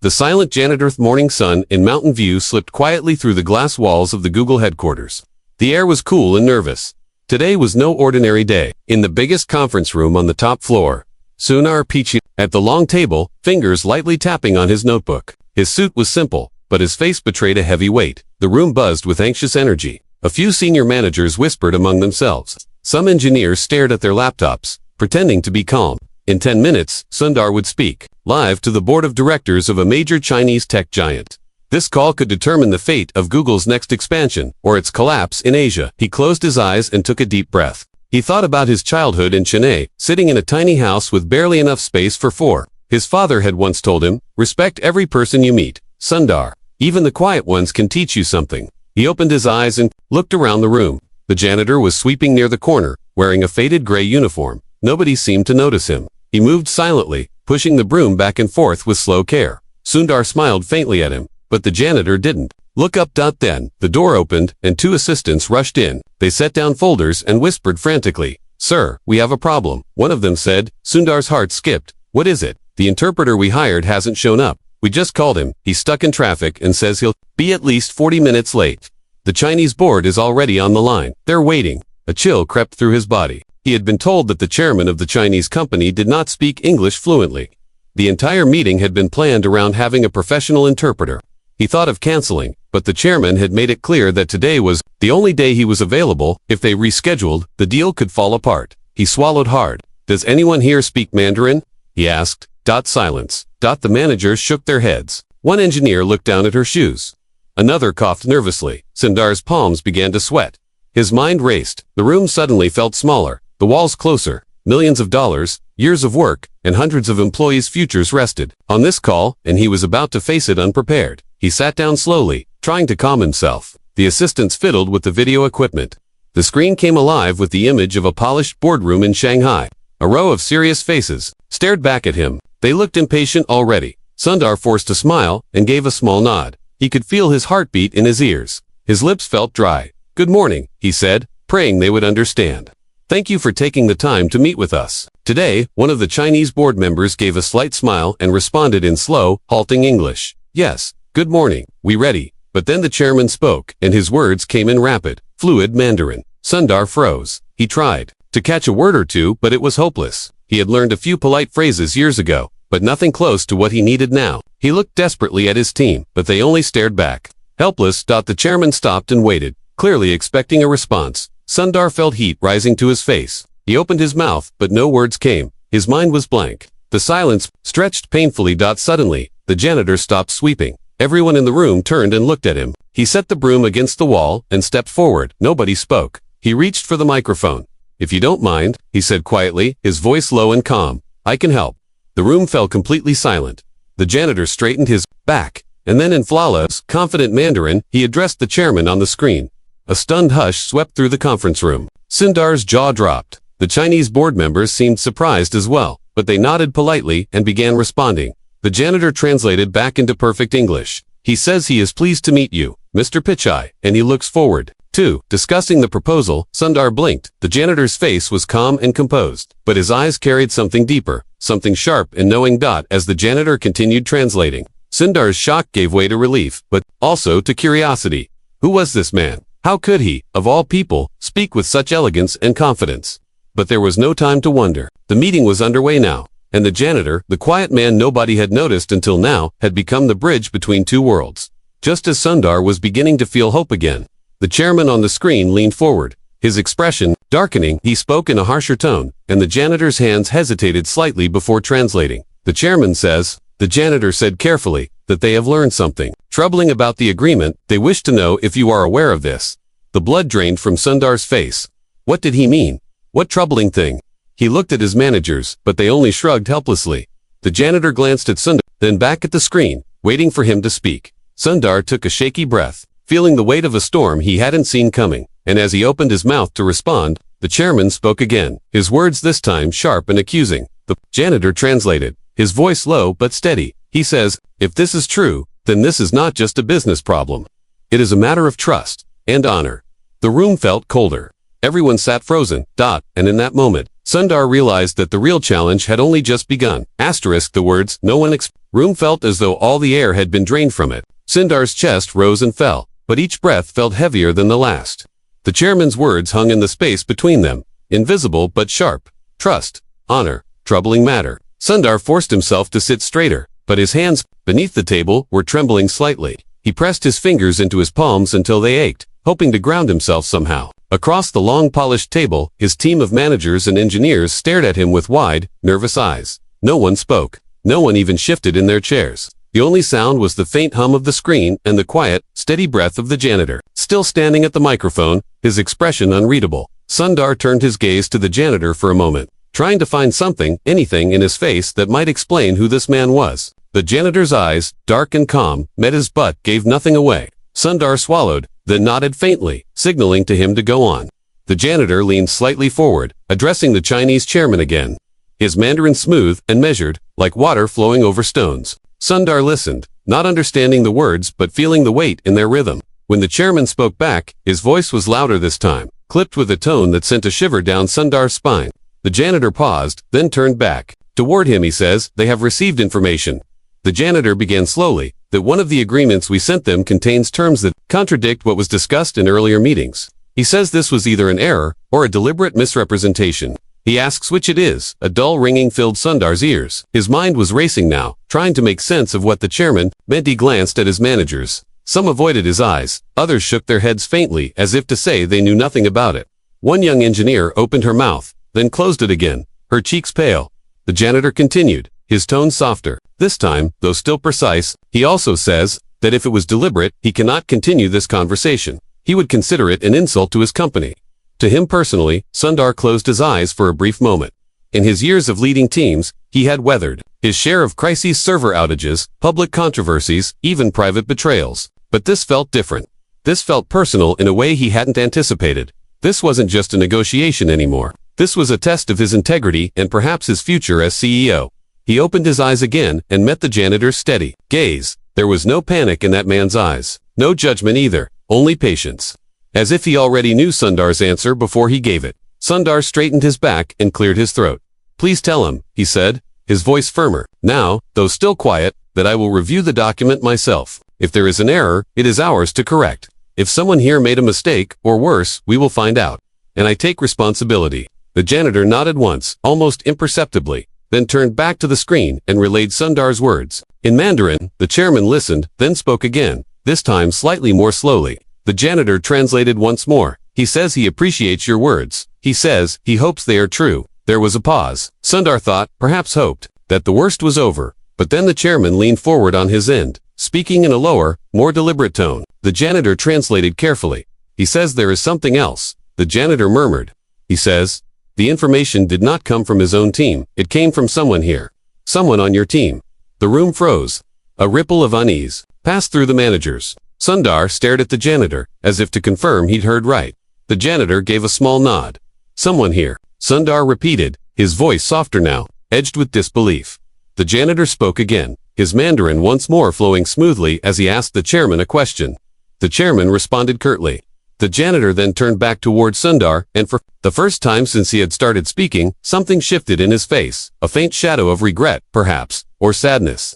The silent janitor's morning sun in Mountain View slipped quietly through the glass walls of the Google headquarters. The air was cool and nervous. Today was no ordinary day. In the biggest conference room on the top floor, Sundar Pichai at the long table, fingers lightly tapping on his notebook. His suit was simple, but his face betrayed a heavy weight. The room buzzed with anxious energy. A few senior managers whispered among themselves. Some engineers stared at their laptops, pretending to be calm. In 10 minutes, Sundar would speak, live to the board of directors of a major Chinese tech giant. This call could determine the fate of Google's next expansion, or its collapse in Asia. He closed his eyes and took a deep breath. He thought about his childhood in Chennai, sitting in a tiny house with barely enough space for four. His father had once told him, "Respect every person you meet, Sundar. Even the quiet ones can teach you something." He opened his eyes and looked around the room. The janitor was sweeping near the corner, wearing a faded gray uniform. Nobody seemed to notice him. He moved silently, pushing the broom back and forth with slow care. Sundar smiled faintly at him, but the janitor didn't. "Look up." Then, the door opened, and two assistants rushed in. They set down folders and whispered frantically, "Sir, we have a problem," one of them said. Sundar's heart skipped. "What is it?" "The interpreter we hired hasn't shown up. We just called him. He's stuck in traffic and says he'll be at least 40 minutes late. The Chinese board is already on the line. They're waiting." A chill crept through his body. He had been told that the chairman of the Chinese company did not speak English fluently. The entire meeting had been planned around having a professional interpreter. He thought of canceling, but the chairman had made it clear that today was the only day he was available. If they rescheduled, the deal could fall apart. He swallowed hard. "Does anyone here speak Mandarin?" he asked. Silence. The managers shook their heads. One engineer looked down at her shoes. Another coughed nervously. Sundar's palms began to sweat. His mind raced. The room suddenly felt smaller, the walls closer. Millions of dollars, years of work, and hundreds of employees' futures rested on this call, and he was about to face it unprepared. He sat down slowly, trying to calm himself. The assistants fiddled with the video equipment. The screen came alive with the image of a polished boardroom in Shanghai. A row of serious faces stared back at him. They looked impatient already. Sundar forced a smile and gave a small nod. He could feel his heartbeat in his ears. His lips felt dry. "Good morning," he said, praying they would understand. "Thank you for taking the time to meet with us today." One of the Chinese board members gave a slight smile and responded in slow, halting English. "Yes, good morning. We ready?" But then the chairman spoke, and his words came in rapid, fluid Mandarin. Sundar froze. He tried to catch a word or two, but it was hopeless. He had learned a few polite phrases years ago, but nothing close to what he needed now. He looked desperately at his team, but they only stared back. Helpless. The chairman stopped and waited, clearly expecting a response. Sundar felt heat rising to his face. He opened his mouth, but no words came. His mind was blank. The silence stretched painfully. Suddenly, the janitor stopped sweeping. Everyone in the room turned and looked at him. He set the broom against the wall and stepped forward. Nobody spoke. He reached for the microphone. "If you don't mind," he said quietly, his voice low and calm, "I can help." The room fell completely silent. The janitor straightened his back, and then in flawless, confident Mandarin, he addressed the chairman on the screen. A stunned hush swept through the conference room. Sundar's jaw dropped. The Chinese board members seemed surprised as well, but they nodded politely and began responding. The janitor translated back into perfect English. "He says he is pleased to meet you, Mr. Pichai, and he looks forward to discussing the proposal." Sundar blinked. The janitor's face was calm and composed, but his eyes carried something deeper, something sharp and knowing. As the janitor continued translating, Sundar's shock gave way to relief, but also to curiosity. Who was this man? How could he, of all people, speak with such elegance and confidence? But there was no time to wonder. The meeting was underway now, and the janitor, the quiet man nobody had noticed until now, had become the bridge between two worlds. Just as Sundar was beginning to feel hope again, the chairman on the screen leaned forward. His expression darkening, he spoke in a harsher tone, and the janitor's hands hesitated slightly before translating. "The chairman says," the janitor said carefully, "that they have learned something troubling about the agreement. They wish to know if you are aware of this." The blood drained from Sundar's face. What did he mean? What troubling thing? He looked at his managers, but they only shrugged helplessly. The janitor glanced at Sundar, then back at the screen, waiting for him to speak. Sundar took a shaky breath, feeling the weight of a storm he hadn't seen coming, and as he opened his mouth to respond, the chairman spoke again, his words this time sharp and accusing. The janitor translated, his voice low but steady. He says, "If this is true, then this is not just a business problem. It is a matter of trust and honor." The room felt colder. Everyone sat frozen. And in that moment, Sundar realized that the real challenge had only just begun. Asterisk the words, no one room felt as though all the air had been drained from it. Sundar's chest rose and fell, but each breath felt heavier than the last. The chairman's words hung in the space between them, invisible but sharp. Trust, honor, troubling matter. Sundar forced himself to sit straighter, but his hands, beneath the table, were trembling slightly. He pressed his fingers into his palms until they ached, hoping to ground himself somehow. Across the long polished table, his team of managers and engineers stared at him with wide, nervous eyes. No one spoke. No one even shifted in their chairs. The only sound was the faint hum of the screen and the quiet, steady breath of the janitor. Still standing at the microphone, his expression unreadable. Sundar turned his gaze to the janitor for a moment, trying to find something, anything in his face that might explain who this man was. The janitor's eyes, dark and calm, met his but gave nothing away. Sundar swallowed, then nodded faintly, signaling to him to go on. The janitor leaned slightly forward, addressing the Chinese chairman again. His Mandarin smooth and measured, like water flowing over stones. Sundar listened, not understanding the words but feeling the weight in their rhythm. When the chairman spoke back, his voice was louder this time, clipped with a tone that sent a shiver down Sundar's spine. The janitor paused, then turned back. Toward him he says, they have received information. The janitor began slowly, that one of the agreements we sent them contains terms that contradict what was discussed in earlier meetings. He says this was either an error or a deliberate misrepresentation. He asks which it is. A dull ringing filled Sundar's ears. His mind was racing now, trying to make sense of what the chairman meant. He glanced at his managers. Some avoided his eyes, others shook their heads faintly as if to say they knew nothing about it. One young engineer opened her mouth, then closed it again, her cheeks pale. The janitor continued, his tone softer. This time, though still precise, he also says that if it was deliberate, he cannot continue this conversation. He would consider it an insult to his company. To him personally, Sundar closed his eyes for a brief moment. In his years of leading teams, he had weathered his share of crises, server outages, public controversies, even private betrayals. But this felt different. This felt personal in a way he hadn't anticipated. This wasn't just a negotiation anymore. This was a test of his integrity and perhaps his future as CEO. He opened his eyes again and met the janitor's steady gaze. There was no panic in that man's eyes. No judgment either, only patience. As if he already knew Sundar's answer before he gave it. Sundar straightened his back and cleared his throat. Please tell him, he said, his voice firmer. Now, though still quiet, that I will review the document myself. If there is an error, it is ours to correct. If someone here made a mistake, or worse, we will find out. And I take responsibility. The janitor nodded once, almost imperceptibly, then turned back to the screen and relayed Sundar's words. In Mandarin, the chairman listened, then spoke again, this time slightly more slowly. The janitor translated once more. He says he appreciates your words. He says he hopes they are true. There was a pause. Sundar thought, perhaps hoped, that the worst was over. But then the chairman leaned forward on his end, speaking in a lower, more deliberate tone. The janitor translated carefully. He says there is something else. The janitor murmured. He says, the information did not come from his own team. It came from someone here. Someone on your team. The room froze. A ripple of unease passed through the managers. Sundar stared at the janitor, as if to confirm he'd heard right. The janitor gave a small nod. Someone here. Sundar repeated, his voice softer now, edged with disbelief. The janitor spoke again, his Mandarin once more flowing smoothly as he asked the chairman a question. The chairman responded curtly. The janitor then turned back toward Sundar, and for the first time since he had started speaking, something shifted in his face, a faint shadow of regret, perhaps, or sadness.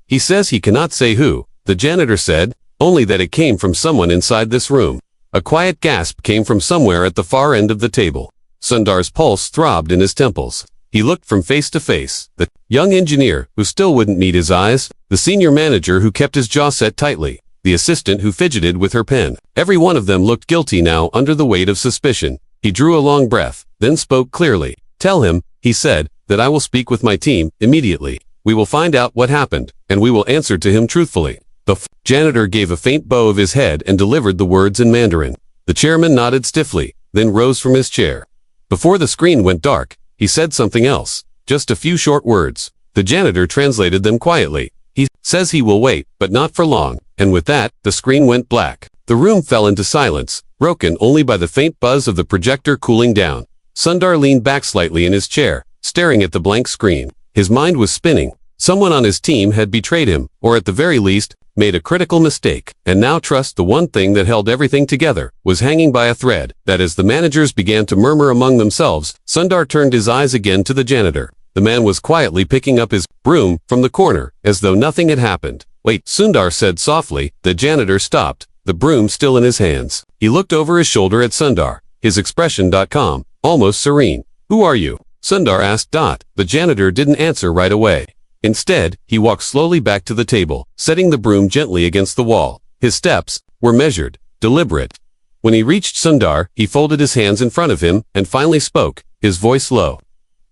He says he cannot say who, the janitor said, only that it came from someone inside this room. A quiet gasp came from somewhere at the far end of the table. Sundar's pulse throbbed in his temples. He looked from face to face. The young engineer, who still wouldn't meet his eyes, the senior manager who kept his jaw set tightly, the assistant who fidgeted with her pen. Every one of them looked guilty now under the weight of suspicion. He drew a long breath, then spoke clearly. Tell him, he said, that I will speak with my team immediately. We will find out what happened, and we will answer to him truthfully. The janitor gave a faint bow of his head and delivered the words in Mandarin. The chairman nodded stiffly, then rose from his chair. Before the screen went dark, he said something else, just a few short words. The janitor translated them quietly. He says he will wait, but not for long. And with that, the screen went black. The room fell into silence, broken only by the faint buzz of the projector cooling down. Sundar leaned back slightly in his chair, staring at the blank screen. His mind was spinning. Someone on his team had betrayed him, or at the very least, made a critical mistake, and now trust, the one thing that held everything together, was hanging by a thread. That as the managers began to murmur among themselves, Sundar turned his eyes again to the janitor. The man was quietly picking up his broom from the corner, as though nothing had happened. "Wait," Sundar said softly. The janitor stopped, the broom still in his hands. He looked over his shoulder at Sundar, his expression calm, almost serene. "Who are you?" Sundar asked. The janitor didn't answer right away. Instead, he walked slowly back to the table, setting the broom gently against the wall. His steps were measured, deliberate. When he reached Sundar, he folded his hands in front of him and finally spoke, his voice low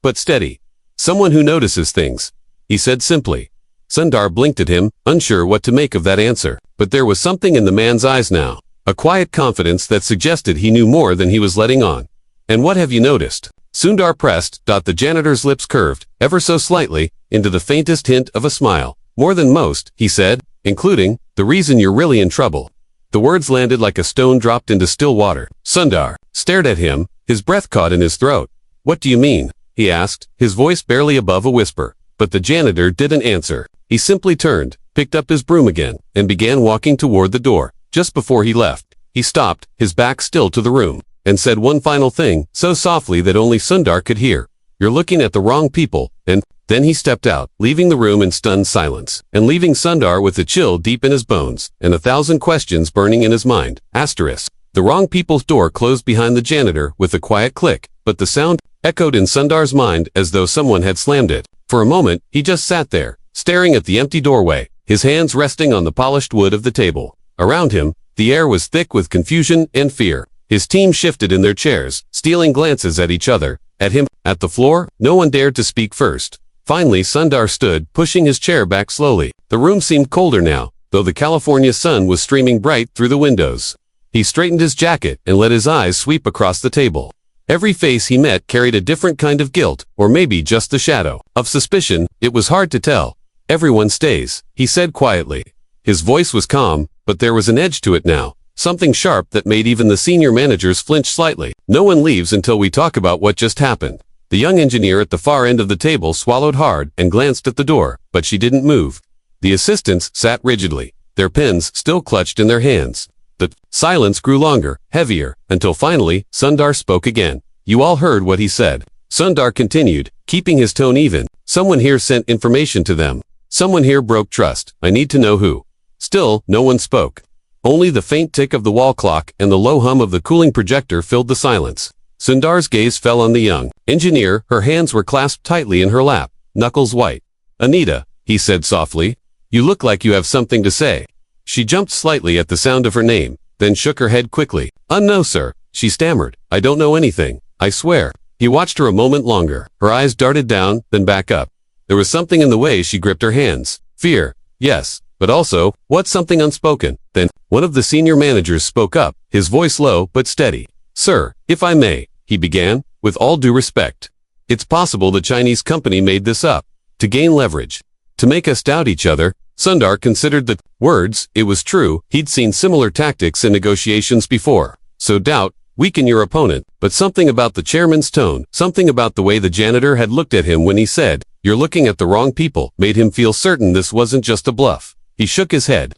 but steady. "Someone who notices things," he said simply. Sundar blinked at him, unsure what to make of that answer. But there was something in the man's eyes now, a quiet confidence that suggested he knew more than he was letting on. "And what have you noticed?" Sundar pressed. The janitor's lips curved, ever so slightly, into the faintest hint of a smile. "More than most," he said, "including the reason you're really in trouble." The words landed like a stone dropped into still water. Sundar stared at him, his breath caught in his throat. "What do you mean?" he asked, his voice barely above a whisper. But the janitor didn't answer. He simply turned, picked up his broom again, and began walking toward the door. Just before he left, he stopped, his back still to the room, and said one final thing, so softly that only Sundar could hear. "You're looking at the wrong people," and then he stepped out, leaving the room in stunned silence, and leaving Sundar with a chill deep in his bones, and 1,000 questions burning in his mind. The wrong people's door closed behind the janitor with a quiet click, but the sound echoed in Sundar's mind as though someone had slammed it. For a moment, he just sat there, staring at the empty doorway, his hands resting on the polished wood of the table. Around him, the air was thick with confusion and fear. His team shifted in their chairs, stealing glances at each other, at him, at the floor. No one dared to speak first. Finally, Sundar stood, pushing his chair back slowly. The room seemed colder now, though the California sun was streaming bright through the windows. He straightened his jacket and let his eyes sweep across the table. Every face he met carried a different kind of guilt, or maybe just the shadow of suspicion. It was hard to tell. "Everyone stays," he said quietly. His voice was calm, but there was an edge to it now, something sharp that made even the senior managers flinch slightly. "No one leaves until we talk about what just happened." The young engineer at the far end of the table swallowed hard and glanced at the door, but she didn't move. The assistants sat rigidly, their pens still clutched in their hands. The silence grew longer, heavier, until finally, Sundar spoke again. "You all heard what he said." Sundar continued, keeping his tone even. "Someone here sent information to them. Someone here broke trust. I need to know who." Still, no one spoke. Only the faint tick of the wall clock and the low hum of the cooling projector filled the silence. Sundar's gaze fell on the young engineer. Her hands were clasped tightly in her lap, knuckles white. "Anita," he said softly, "you look like you have something to say." She jumped slightly at the sound of her name, then shook her head quickly. "No, sir," she stammered. "I don't know anything. I swear." He watched her a moment longer. Her eyes darted down, then back up. There was something in the way she gripped her hands. Fear, yes, but also, what, something unspoken. Then, one of the senior managers spoke up, his voice low but steady. "Sir, if I may," he began, "with all due respect. It's possible the Chinese company made this up, to gain leverage, to make us doubt each other." Sundar considered the words. It was true, he'd seen similar tactics in negotiations before. So doubt, weaken your opponent, but something about the chairman's tone, something about the way the janitor had looked at him when he said, "You're looking at the wrong people," made him feel certain this wasn't just a bluff. He shook his head.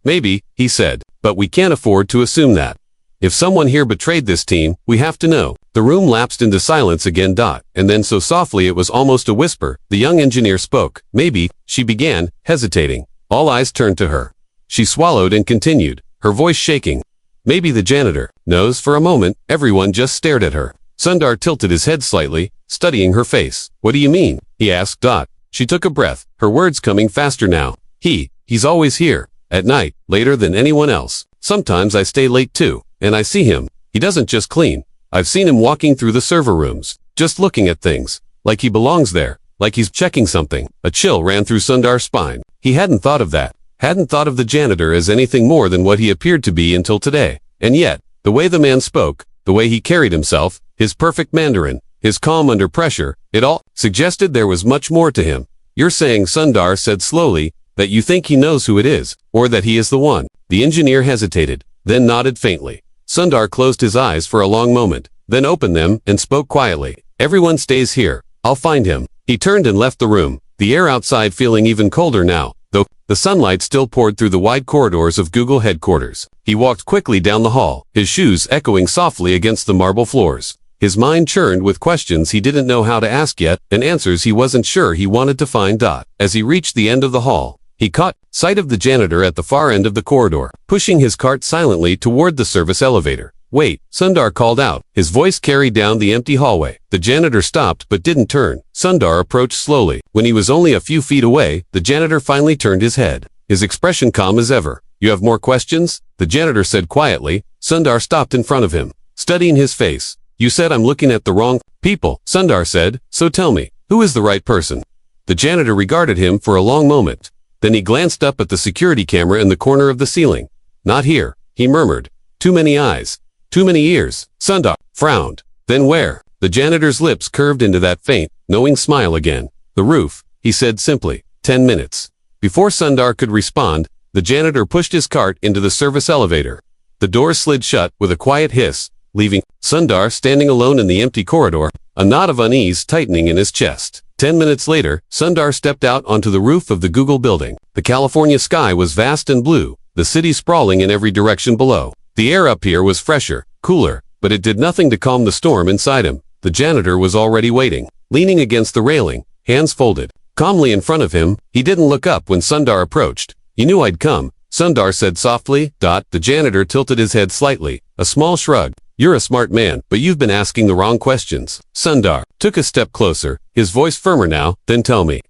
"Maybe," he said, "but we can't afford to assume that. If someone here betrayed this team, we have to know." The room lapsed into silence again. And then so softly it was almost a whisper, the young engineer spoke. "Maybe," she began, hesitating. All eyes turned to her. She swallowed and continued, her voice shaking. "Maybe the janitor knows." For a moment, everyone just stared at her. Sundar tilted his head slightly, studying her face. "What do you mean?" he asked. She took a breath, her words coming faster now. He's always here, at night, later than anyone else. Sometimes I stay late too, and I see him. He doesn't just clean. I've seen him walking through the server rooms, just looking at things, like he belongs there, like he's checking something." A chill ran through Sundar's spine. He hadn't thought of that, hadn't thought of the janitor as anything more than what he appeared to be until today. And yet, the way the man spoke, the way he carried himself, his perfect mandarin, his calm under pressure, it all suggested there was much more to him. "You're saying," Sundar said slowly, "that you think he knows who it is, or that he is the one?" The engineer hesitated, then nodded faintly. Sundar closed his eyes for a long moment, then opened them and spoke quietly. "Everyone stays here. I'll find him." He turned and left the room, the air outside feeling even colder now, though the sunlight still poured through the wide corridors of Google headquarters. He walked quickly down the hall, his shoes echoing softly against the marble floors. His mind churned with questions he didn't know how to ask yet, and answers he wasn't sure he wanted to find. As he reached the end of the hall, he caught sight of the janitor at the far end of the corridor, pushing his cart silently toward the service elevator. "Wait," Sundar called out. His voice carried down the empty hallway. The janitor stopped but didn't turn. Sundar approached slowly. When he was only a few feet away, the janitor finally turned his head, his expression calm as ever. "You have more questions?" the janitor said quietly. Sundar stopped in front of him, studying his face. "You said I'm looking at the wrong people," Sundar said. "So tell me, who is the right person?" The janitor regarded him for a long moment. Then he glanced up at the security camera in the corner of the ceiling. "Not here," he murmured. "Too many eyes. Too many ears." Sundar frowned. "Then where?" The janitor's lips curved into that faint, knowing smile again. "The roof," he said simply. 10 minutes. Before Sundar could respond, the janitor pushed his cart into the service elevator. The door slid shut with a quiet hiss, leaving Sundar standing alone in the empty corridor, a knot of unease tightening in his chest. 10 minutes later, Sundar stepped out onto the roof of the Google building. The California sky was vast and blue, the city sprawling in every direction below. The air up here was fresher, cooler, but it did nothing to calm the storm inside him. The janitor was already waiting, leaning against the railing, hands folded, calmly in front of him. He didn't look up when Sundar approached. "You knew I'd come," Sundar said softly. The janitor tilted his head slightly, a small shrug. "You're a smart man, but you've been asking the wrong questions." Sundar took a step closer, his voice firmer now. "Then tell me,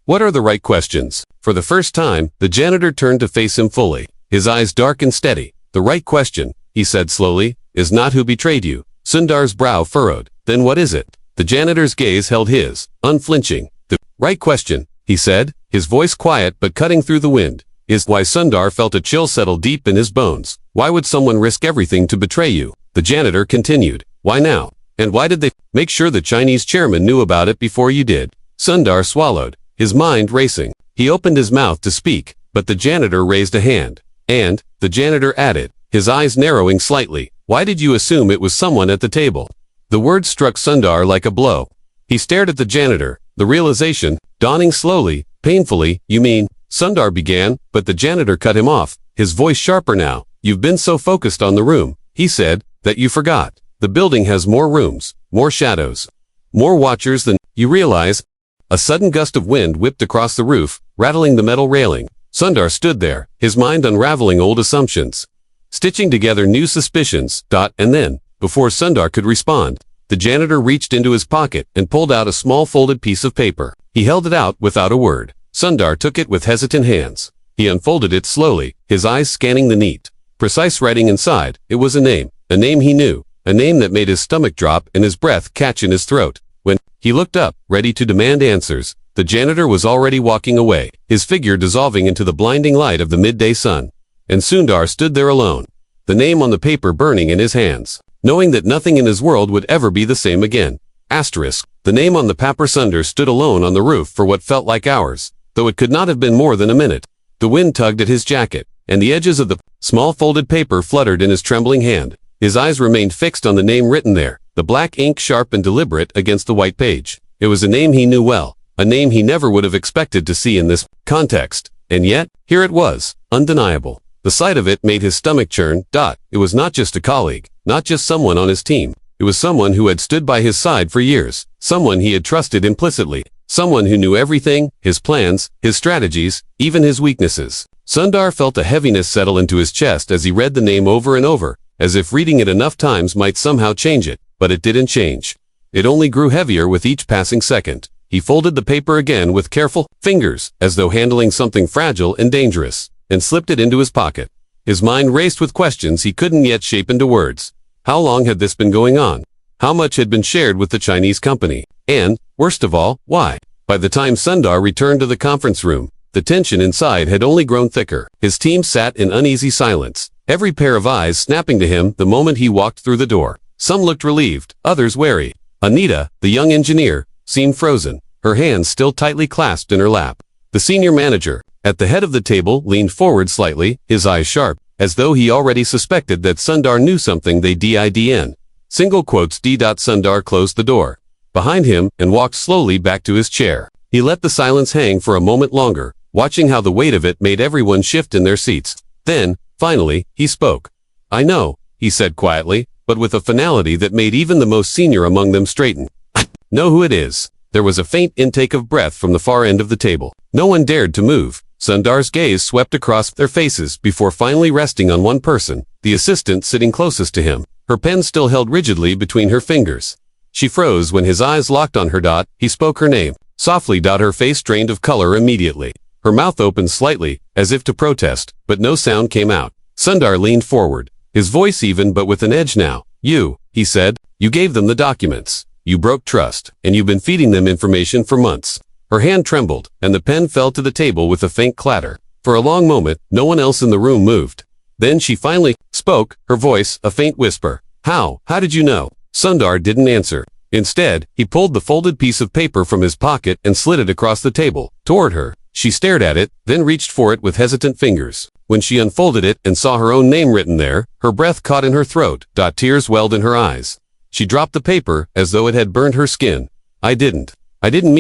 what are the right questions?" For the first time, the janitor turned to face him fully, his eyes dark and steady. "The right question," he said slowly, "is not who betrayed you." Sundar's brow furrowed. "Then what is it?" The janitor's gaze held his, unflinching. "The right question," he said, his voice quiet but cutting through the wind, "is why." Sundar felt a chill settle deep in his bones. "Why would someone risk everything to betray you?" The janitor continued. "Why now? And why did they make sure the Chinese chairman knew about it before you did?" Sundar swallowed, his mind racing. He opened his mouth to speak, but the janitor raised a hand. "And," the janitor added, his eyes narrowing slightly, "why did you assume it was someone at the table?" The word struck Sundar like a blow. He stared at the janitor, the realization dawning slowly, painfully. "You mean," Sundar began, but the janitor cut him off, his voice sharper now. "You've been so focused on the room," he said, "that you forgot. The building has more rooms, more shadows, more watchers than you realize." A sudden gust of wind whipped across the roof, rattling the metal railing. Sundar stood there, his mind unraveling old assumptions, stitching together new suspicions. And then, before Sundar could respond, the janitor reached into his pocket and pulled out a small folded piece of paper. He held it out without a word. Sundar took it with hesitant hands. He unfolded it slowly, his eyes scanning the neat, precise writing inside. It was a name he knew, a name that made his stomach drop and his breath catch in his throat. When he looked up, ready to demand answers, the janitor was already walking away, his figure dissolving into the blinding light of the midday sun. And Sundar stood there alone, the name on the paper burning in his hands, knowing that nothing in his world would ever be the same again. Asterisk. The name on the paper. Sundar stood alone on the roof for what felt like hours, though it could not have been more than a minute. The wind tugged at his jacket, and the edges of the small folded paper fluttered in his trembling hand. His eyes remained fixed on the name written there, the black ink sharp and deliberate against the white page. It was a name he knew well, a name he never would have expected to see in this context. And yet, here it was, undeniable. The sight of it made his stomach churn. It was not just a colleague, not just someone on his team. It was someone who had stood by his side for years, someone he had trusted implicitly, someone who knew everything, his plans, his strategies, even his weaknesses. Sundar felt a heaviness settle into his chest as he read the name over and over, as if reading it enough times might somehow change it, but it didn't change. It only grew heavier with each passing second. He folded the paper again with careful fingers, as though handling something fragile and dangerous, and slipped it into his pocket. His mind raced with questions he couldn't yet shape into words. How long had this been going on? How much had been shared with the Chinese company? And, worst of all, why? By the time Sundar returned to the conference room, the tension inside had only grown thicker. His team sat in uneasy silence, every pair of eyes snapping to him the moment he walked through the door. Some looked relieved, others wary. Anita, the young engineer, seemed frozen, her hands still tightly clasped in her lap. The senior manager, at the head of the table, leaned forward slightly, his eyes sharp, as though he already suspected that Sundar knew something they didn't. Single quotes. Sundar closed the door behind him and walked slowly back to his chair. He let the silence hang for a moment longer, watching how the weight of it made everyone shift in their seats. Then, finally, he spoke. "I know," he said quietly, but with a finality that made even the most senior among them straighten. "Know who it is." There was a faint intake of breath from the far end of the table. No one dared to move. Sundar's gaze swept across their faces before finally resting on one person, the assistant sitting closest to him, her pen still held rigidly between her fingers. She froze when his eyes locked on her. He spoke her name. Softly. Her face drained of color immediately. Her mouth opened slightly, as if to protest, but no sound came out. Sundar leaned forward, his voice even but with an edge now. "You," he said, "you gave them the documents. You broke trust, and you've been feeding them information for months." Her hand trembled, and the pen fell to the table with a faint clatter. For a long moment, no one else in the room moved. Then she finally spoke, her voice a faint whisper. How did you know?" Sundar didn't answer. Instead, he pulled the folded piece of paper from his pocket and slid it across the table, toward her. She stared at it, then reached for it with hesitant fingers. When she unfolded it and saw her own name written there, her breath caught in her throat. Tears welled in her eyes. She dropped the paper as though it had burned her skin. I didn't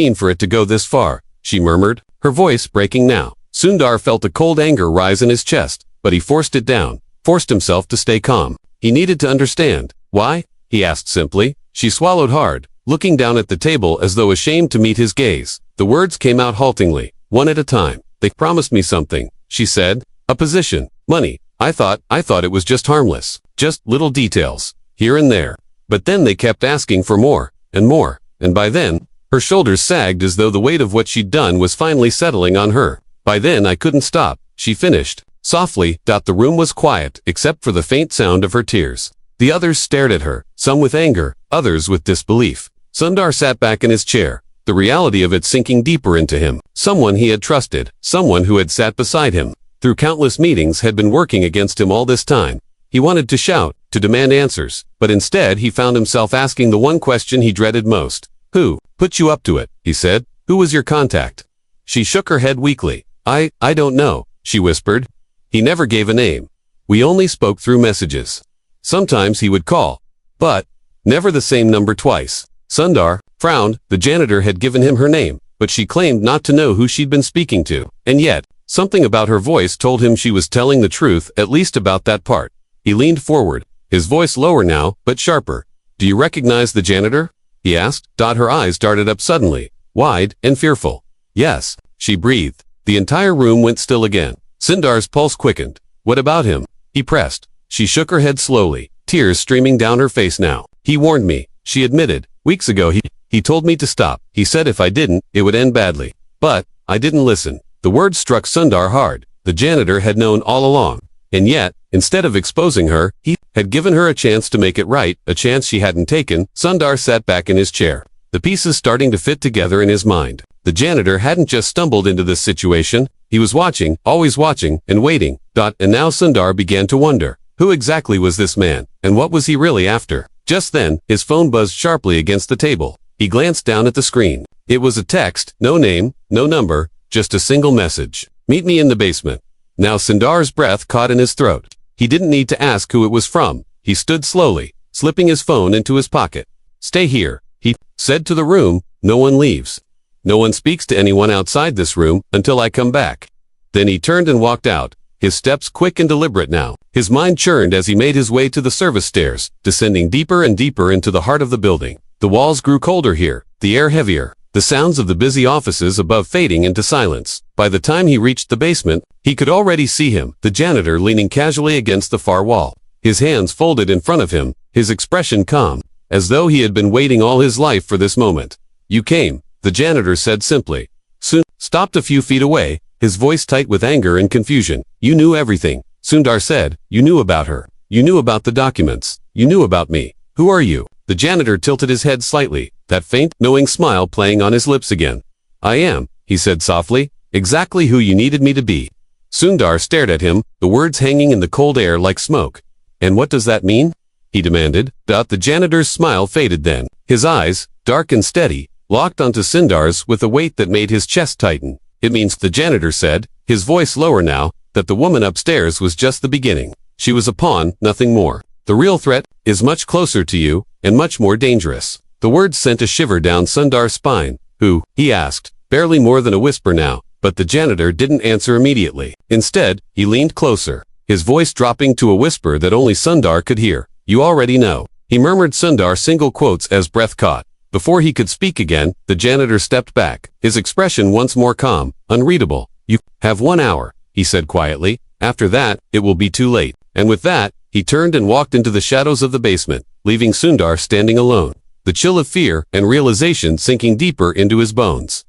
mean for it to go this far," she murmured, her voice breaking now. Sundar felt a cold anger rise in his chest, but he forced it down, forced himself to stay calm. He needed to understand. "Why?" he asked simply. She swallowed hard, looking down at the table as though ashamed to meet his gaze. The words came out haltingly, one at a time. "They promised me something," she said. "A position, money. I thought it was just harmless. Just little details, here and there. But then they kept asking for more, and by then," her shoulders sagged as though the weight of what she'd done was finally settling on her. "By then I couldn't stop," she finished, softly. The room was quiet, except for the faint sound of her tears. The others stared at her, some with anger, others with disbelief. Sundar sat back in his chair, the reality of it sinking deeper into him. Someone he had trusted, someone who had sat beside him, through countless meetings, had been working against him all this time. He wanted to shout, to demand answers, but instead he found himself asking the one question he dreaded most. "Who put you up to it?" he said. "Who was your contact?" She shook her head weakly. I don't know," she whispered. "He never gave a name. We only spoke through messages. Sometimes he would call, but never the same number twice." Sundar frowned. The janitor had given him her name, but she claimed not to know who she'd been speaking to. And yet, something about her voice told him she was telling the truth, at least about that part. He leaned forward, his voice lower now, but sharper. "Do you recognize the janitor?" he asked. Her eyes darted up suddenly, wide and fearful. "Yes," she breathed. The entire room went still again. Sundar's pulse quickened. "What about him?" he pressed. She shook her head slowly, tears streaming down her face now. "He warned me," she admitted. "Weeks ago he told me to stop. He said if I didn't, it would end badly. But I didn't listen." The words struck Sundar hard. The janitor had known all along. And yet, instead of exposing her, he had given her a chance to make it right, a chance she hadn't taken. Sundar sat back in his chair, the pieces starting to fit together in his mind. The janitor hadn't just stumbled into this situation. He was watching, always watching, and waiting. And now Sundar began to wonder, who exactly was this man, and what was he really after? Just then, his phone buzzed sharply against the table. He glanced down at the screen. It was a text, no name, no number, just a single message. "Meet me in the basement." Now Sundar's breath caught in his throat. He didn't need to ask who it was from. He stood slowly, slipping his phone into his pocket. "Stay here," he said to the room. "No one leaves. No one speaks to anyone outside this room until I come back." Then he turned and walked out, his steps quick and deliberate now. His mind churned as he made his way to the service stairs, descending deeper and deeper into the heart of the building. The walls grew colder here, the air heavier, the sounds of the busy offices above fading into silence. By the time he reached the basement, he could already see him, the janitor, leaning casually against the far wall, his hands folded in front of him, his expression calm, as though he had been waiting all his life for this moment. "You came," the janitor said simply. Soon stopped a few feet away, his voice tight with anger and confusion. "You knew everything," Sundar said. "You knew about her. You knew about the documents. You knew about me. Who are you?" The janitor tilted his head slightly, that faint, knowing smile playing on his lips again. "I am," he said softly, "exactly who you needed me to be." Sundar stared at him, the words hanging in the cold air like smoke. "And what does that mean?" he demanded. The janitor's smile faded then. His eyes, dark and steady, locked onto Sundar's with a weight that made his chest tighten. "It means," the janitor said, his voice lower now, "that the woman upstairs was just the beginning. She was a pawn, nothing more. The real threat is much closer to you, and much more dangerous." The words sent a shiver down Sundar's spine. "Who?" he asked, barely more than a whisper now, but the janitor didn't answer immediately. Instead, he leaned closer, his voice dropping to a whisper that only Sundar could hear. "You already know." He murmured Sundar single quotes as breath caught. Before he could speak again, the janitor stepped back, his expression once more calm, unreadable. "You have 1 hour," he said quietly. "After that, it will be too late." And with that, he turned and walked into the shadows of the basement, leaving Sundar standing alone, the chill of fear and realization sinking deeper into his bones.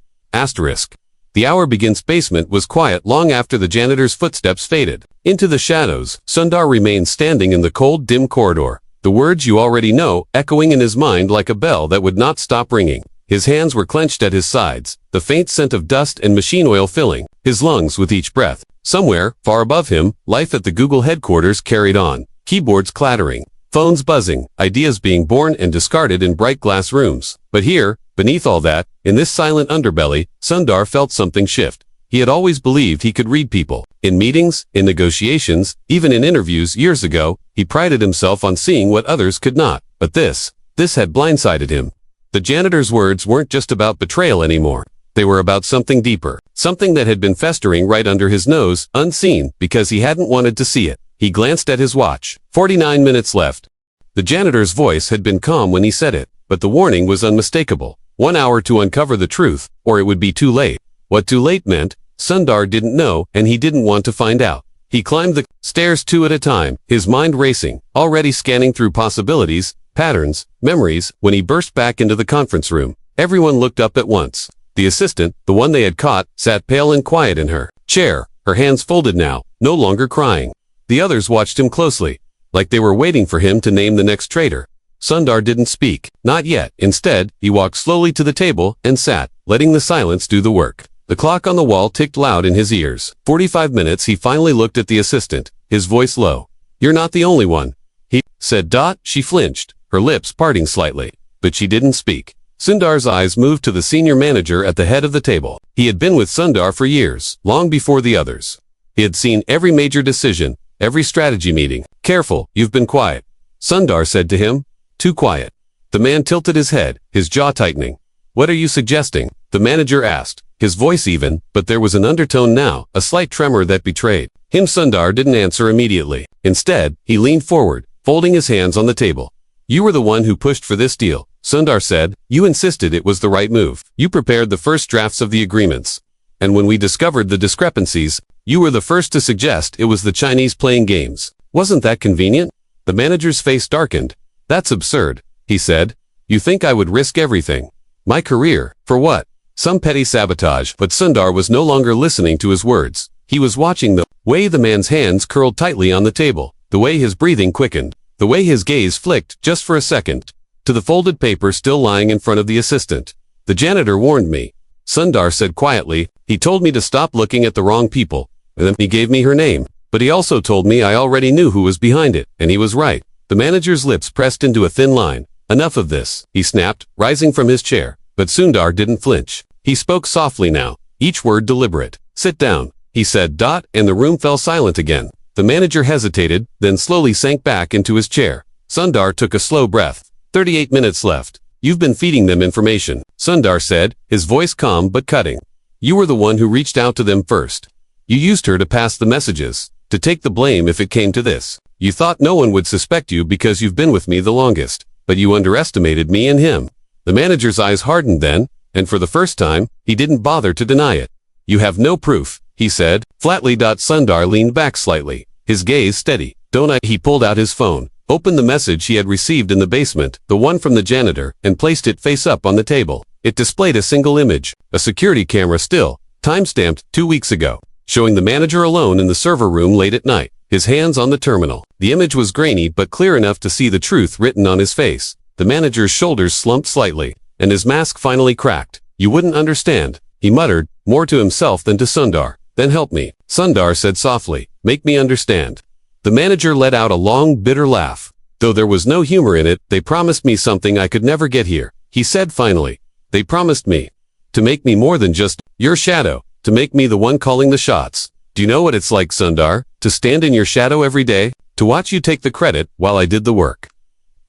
Asterisk. The Hour Begins basement was quiet long after the janitor's footsteps faded. Into the shadows, Sundar remained standing in the cold, dim corridor, the words "you already know" echoing in his mind like a bell that would not stop ringing. His hands were clenched at his sides, the faint scent of dust and machine oil filling his lungs with each breath. Somewhere, far above him, life at the Google headquarters carried on, keyboards clattering, phones buzzing, ideas being born and discarded in bright glass rooms. But here, beneath all that, in this silent underbelly, Sundar felt something shift. He had always believed he could read people. In meetings, in negotiations, even in interviews years ago, he prided himself on seeing what others could not. But this had blindsided him. The janitor's words weren't just about betrayal anymore. They were about something deeper, something that had been festering right under his nose, unseen, because he hadn't wanted to see it. He glanced at his watch. 49 minutes left. The janitor's voice had been calm when he said it, but the warning was unmistakable. 1 hour to uncover the truth, or it would be too late. What too late meant, Sundar didn't know, and he didn't want to find out. He climbed the stairs 2 at a time, his mind racing, already scanning through possibilities, patterns, memories. When he burst back into the conference room, everyone looked up at once. The assistant, the one they had caught, sat pale and quiet in her chair, her hands folded now, no longer crying. The others watched him closely, like they were waiting for him to name the next traitor. Sundar didn't speak, not yet. Instead, he walked slowly to the table and sat, letting the silence do the work. The clock on the wall ticked loud in his ears. 45 minutes. He finally looked at the assistant, his voice low. "You're not the only one," he said. She flinched, her lips parting slightly, but she didn't speak. Sundar's eyes moved to the senior manager at the head of the table. He had been with Sundar for years, long before the others. He had seen every major decision, every strategy meeting. "Careful, you've been quiet," Sundar said to him. "Too quiet." The man tilted his head, his jaw tightening. "What are you suggesting?" the manager asked, his voice even, but there was an undertone now, a slight tremor that betrayed him. Sundar didn't answer immediately. Instead, he leaned forward, folding his hands on the table. "You were the one who pushed for this deal," Sundar said. "You insisted it was the right move. You prepared the first drafts of the agreements. And when we discovered the discrepancies, you were the first to suggest it was the Chinese playing games. Wasn't that convenient?" The manager's face darkened. "That's absurd," he said. "You think I would risk everything? My career, for what? Some petty sabotage." But Sundar was no longer listening to his words. He was watching the way the man's hands curled tightly on the table, the way his breathing quickened, the way his gaze flicked, just for a second, to the folded paper still lying in front of the assistant. "The janitor warned me," Sundar said quietly. "He told me to stop looking at the wrong people, and then he gave me her name. But he also told me I already knew who was behind it, and he was right." The manager's lips pressed into a thin line. "Enough of this," he snapped, rising from his chair. But Sundar didn't flinch. He spoke softly now, each word deliberate. "Sit down," he said. And the room fell silent again. The manager hesitated, then slowly sank back into his chair. Sundar took a slow breath. 38 minutes left. "You've been feeding them information," Sundar said, his voice calm but cutting. "You were the one who reached out to them first. You used her to pass the messages, to take the blame if it came to this. You thought no one would suspect you because you've been with me the longest, but you underestimated me and him." The manager's eyes hardened then, and for the first time, he didn't bother to deny it. "You have no proof," he said, flatly. Sundar leaned back slightly, his gaze steady. "Don't I?" He pulled out his phone, opened the message he had received in the basement, the one from the janitor, and placed it face up on the table. It displayed a single image, a security camera still, time-stamped 2 weeks ago, showing the manager alone in the server room late at night, his hands on the terminal. The image was grainy but clear enough to see the truth written on his face. The manager's shoulders slumped slightly, and his mask finally cracked. "You wouldn't understand," he muttered, more to himself than to Sundar. "Then help me," Sundar said softly. "Make me understand." The manager let out a long, bitter laugh. "Though there was no humor in it, they promised me something I could never get here," he said finally. "They promised me to make me more than just your shadow, to make me the one calling the shots. Do you know what it's like, Sundar, to stand in your shadow every day, to watch you take the credit while I did the work?"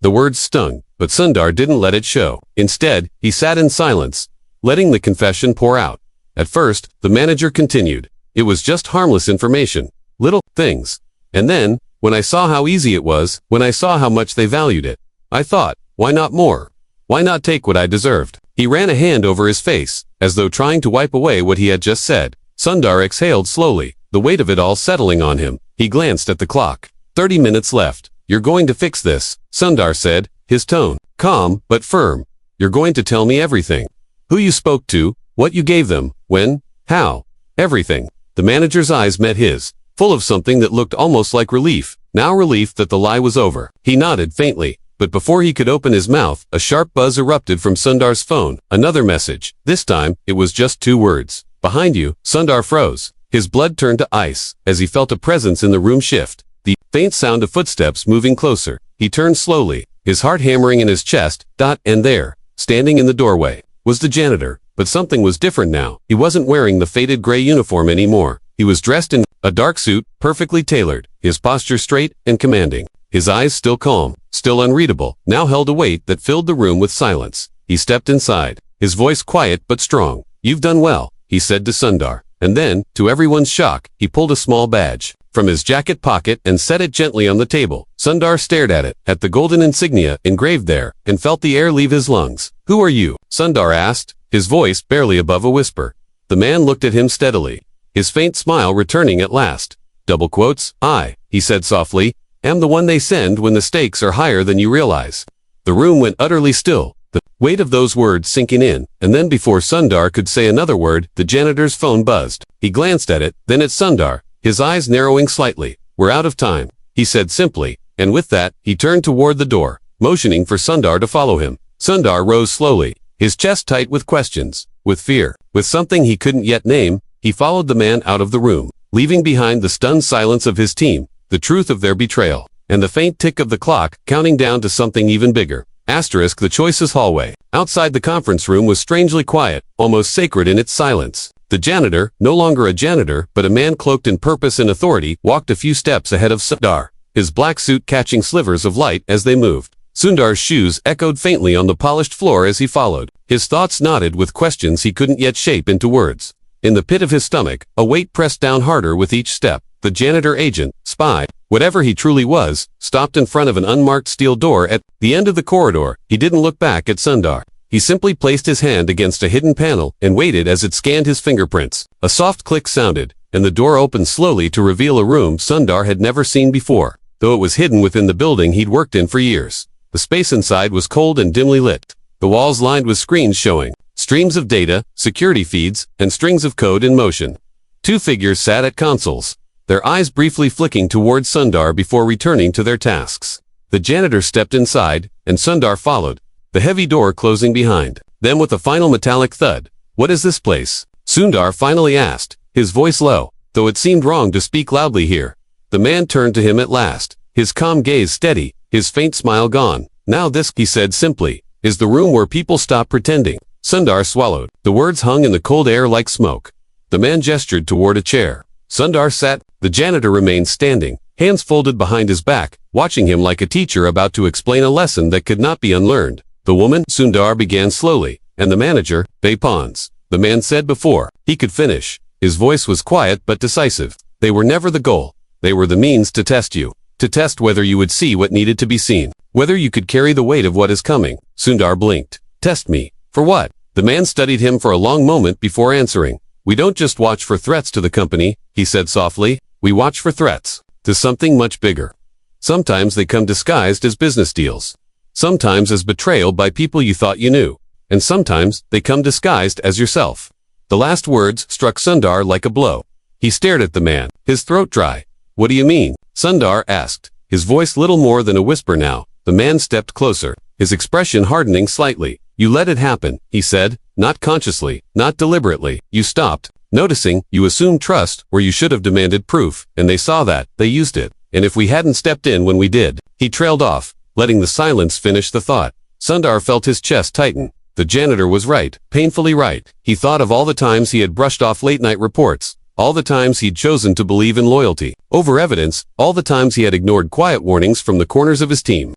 The words stung, but Sundar didn't let it show. Instead, he sat in silence, letting the confession pour out. At first, the manager continued. It was just harmless information. Little things. And then, when I saw how easy it was, when I saw how much they valued it, I thought, why not more? Why not take what I deserved? He ran a hand over his face, as though trying to wipe away what he had just said. Sundar exhaled slowly, the weight of it all settling on him. He glanced at the clock. 30 minutes left. You're going to fix this, Sundar said, his tone calm but firm. You're going to tell me everything. Who you spoke to, what you gave them, when, how, everything. The manager's eyes met his, full of something that looked almost like relief, now relief that the lie was over. He nodded faintly, but before he could open his mouth, a sharp buzz erupted from Sundar's phone. Another message. This time, it was just 2 words. Behind you. Sundar froze. His blood turned to ice, as he felt a presence in the room shift. The faint sound of footsteps moving closer. He turned slowly, his heart hammering in his chest. And there, standing in the doorway, was the janitor. But something was different now. He wasn't wearing the faded gray uniform anymore. He was dressed in a dark suit, perfectly tailored, his posture straight and commanding. His eyes still calm, still unreadable, now held a weight that filled the room with silence. He stepped inside, his voice quiet but strong. You've done well, he said to Sundar. And then, to everyone's shock, he pulled a small badge from his jacket pocket and set it gently on the table. Sundar stared at it, at the golden insignia engraved there, and felt the air leave his lungs. Who are you? Sundar asked, his voice barely above a whisper. The man looked at him steadily, his faint smile returning at last. Double quotes. I, he said softly, am the one they send when the stakes are higher than you realize. The room went utterly still, the weight of those words sinking in, and then before Sundar could say another word, the janitor's phone buzzed. He glanced at it, then at Sundar, his eyes narrowing slightly. We're out of time, he said simply, and with that, he turned toward the door, motioning for Sundar to follow him. Sundar rose slowly, his chest tight with questions, with fear, with something he couldn't yet name. He followed the man out of the room, leaving behind the stunned silence of his team, the truth of their betrayal, and the faint tick of the clock, counting down to something even bigger. Asterisk the choices hallway. Outside the conference room was strangely quiet, almost sacred in its silence. The janitor, no longer a janitor, but a man cloaked in purpose and authority, walked a few steps ahead of Sundar, his black suit catching slivers of light as they moved. Sundar's shoes echoed faintly on the polished floor as he followed. His thoughts knotted with questions he couldn't yet shape into words. In the pit of his stomach, a weight pressed down harder with each step. The janitor agent, spy, whatever he truly was, stopped in front of an unmarked steel door at the end of the corridor. He didn't look back at Sundar. He simply placed his hand against a hidden panel and waited as it scanned his fingerprints. A soft click sounded, and the door opened slowly to reveal a room Sundar had never seen before, though it was hidden within the building he'd worked in for years. The space inside was cold and dimly lit, the walls lined with screens showing streams of data, security feeds, and strings of code in motion. 2 figures sat at consoles, their eyes briefly flicking towards Sundar before returning to their tasks. The janitor stepped inside, and Sundar followed, the heavy door closing behind. Then with a final metallic thud, "What is this place?" Sundar finally asked, his voice low, though it seemed wrong to speak loudly here. The man turned to him at last, his calm gaze steady, his faint smile gone. "Now this," he said simply, "is the room where people stop pretending." Sundar swallowed. The words hung in the cold air like smoke. The man gestured toward a chair. Sundar sat. The janitor remained standing, hands folded behind his back, watching him like a teacher about to explain a lesson that could not be unlearned. "The woman," Sundar began slowly, "and the manager, they pawns." The man said before he could finish. His voice was quiet but decisive. "They were never the goal. They were the means to test you. To test whether you would see what needed to be seen. Whether you could carry the weight of what is coming." Sundar blinked. "Test me. For what?" The man studied him for a long moment before answering. "We don't just watch for threats to the company," he said softly. "We watch for threats to something much bigger. Sometimes they come disguised as business deals. Sometimes as betrayal by people you thought you knew. And sometimes they come disguised as yourself." The last words struck Sundar like a blow. He stared at the man, his throat dry. "What do you mean?" Sundar asked, his voice little more than a whisper now. The man stepped closer, his expression hardening slightly. "You let it happen," he said, "not consciously, not deliberately. You stopped noticing, you assumed trust where you should have demanded proof, and they saw that, they used it. And if we hadn't stepped in when we did." He trailed off, letting the silence finish the thought. Sundar felt his chest tighten. The janitor was right, painfully right. He thought of all the times he had brushed off late-night reports, all the times he'd chosen to believe in loyalty over evidence, all the times he had ignored quiet warnings from the corners of his team.